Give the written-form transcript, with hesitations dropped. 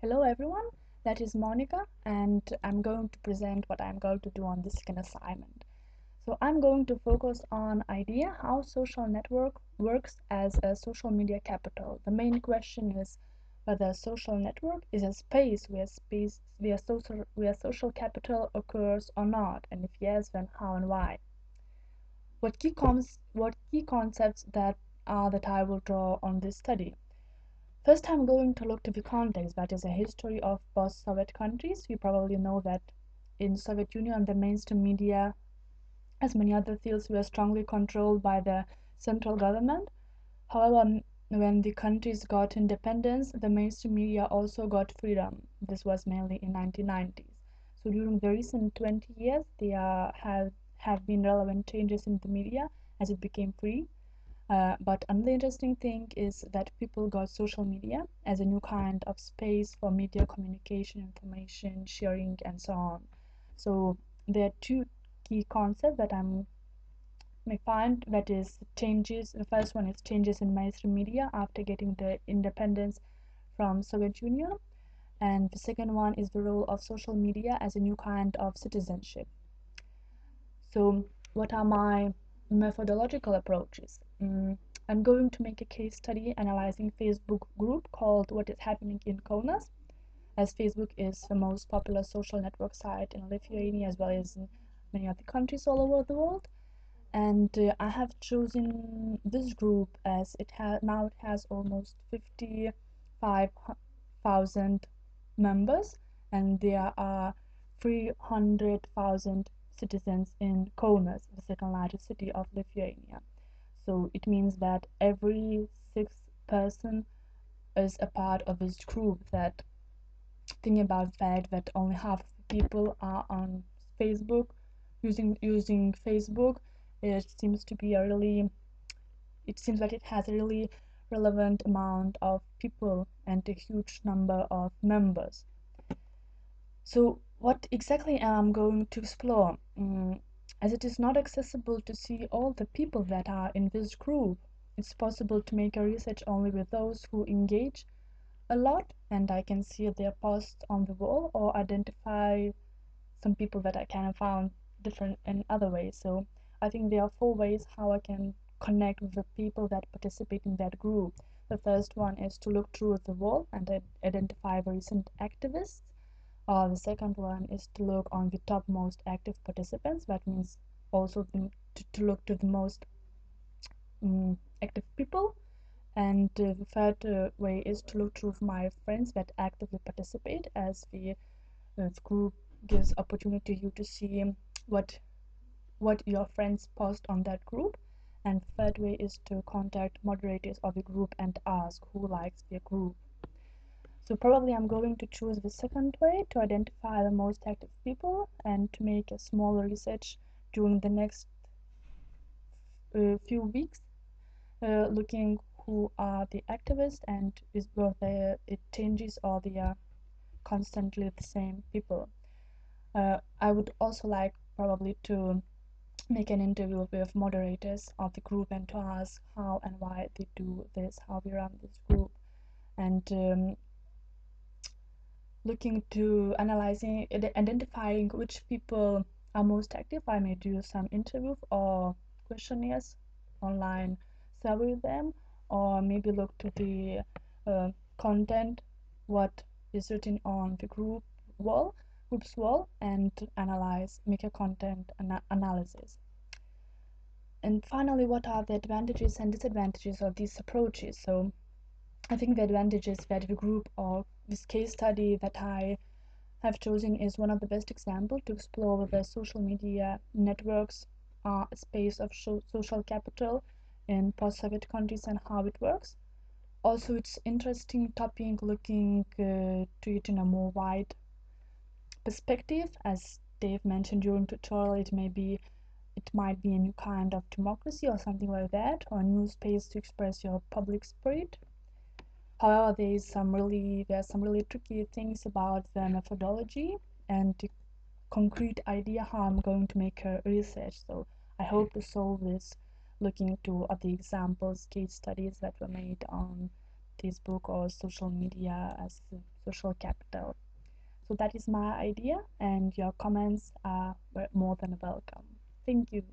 Hello everyone, that is Monica, and I'm going to present what I'm going to do on this second assignment. So I'm going to focus on idea how social network works as a social media capital. The main question is whether a social network is a space where social capital occurs or not, and if yes, then how and why. What key concepts that I will draw on this study. First, I'm going to look to the context, that is a history of post-Soviet countries. You probably know that in Soviet Union, the mainstream media, as many other fields, were strongly controlled by the central government. However, when the countries got independence, the mainstream media also got freedom. This was mainly in 1990s. So during the recent 20 years, there have been relevant changes in the media as it became free. But another interesting thing is that people got social media as a new kind of space for media communication, information sharing, and so on. So there are two key concepts that I may find, that is changes. The first one is changes in mainstream media after getting the independence from Soviet Union, and the second one is the role of social media as a new kind of citizenship. So what are my methodological approaches? I'm going to make a case study analyzing Facebook group called What is Happening in Kaunas, as Facebook is the most popular social network site in Lithuania as well as in many other countries all over the world. And I have chosen this group as it has almost 55,000 members, and there are 300,000 citizens in Kaunas, the second largest city of Lithuania. So it means that every sixth person is a part of this group. That thing about the fact that only half of the people are on Facebook, using Facebook, it seems to be a really it seems like it has a really relevant amount of people and a huge number of members. So what exactly am I going to explore? As it is not accessible to see all the people that are in this group, it's possible to make a research only with those who engage a lot, and I can see their posts on the wall or identify some people that I kind of found different in other ways. So I think there are four ways how I can connect with the people that participate in that group. The first one is to look through the wall and identify the recent activists. The second one is to look on the top most active participants. That means also to look to the most active people. And the third way is to look through my friends that actively participate, as the group gives opportunity to you to see what your friends post on that group. And the third way is to contact moderators of the group and ask who likes their group. So probably I'm going to choose the second way to identify the most active people and to make a small research during the next few weeks, looking who are the activists and is whether it changes or they are constantly the same people. I would also like probably to make an interview with moderators of the group and to ask how and why they do this, how we run this group, and looking to analyzing, identifying which people are most active. I may do some interviews or questionnaires online, survey them, or maybe look to the content, what is written on the group's wall, and analyze, make a content analysis. And finally, what are the advantages and disadvantages of these approaches? So I think the advantages that the group or this case study that I have chosen is one of the best examples to explore whether social media networks are a space of social capital in post-Soviet countries and how it works. Also, it's interesting topic looking to it in a more wide perspective. As Dave mentioned during tutorial, it might be a new kind of democracy or something like that, or a new space to express your public spirit. However, there are some really tricky things about the methodology and the concrete idea how I'm going to make a research. So I hope to solve this looking to other examples, case studies that were made on Facebook or social media as social capital. So that is my idea, and your comments are more than welcome. Thank you.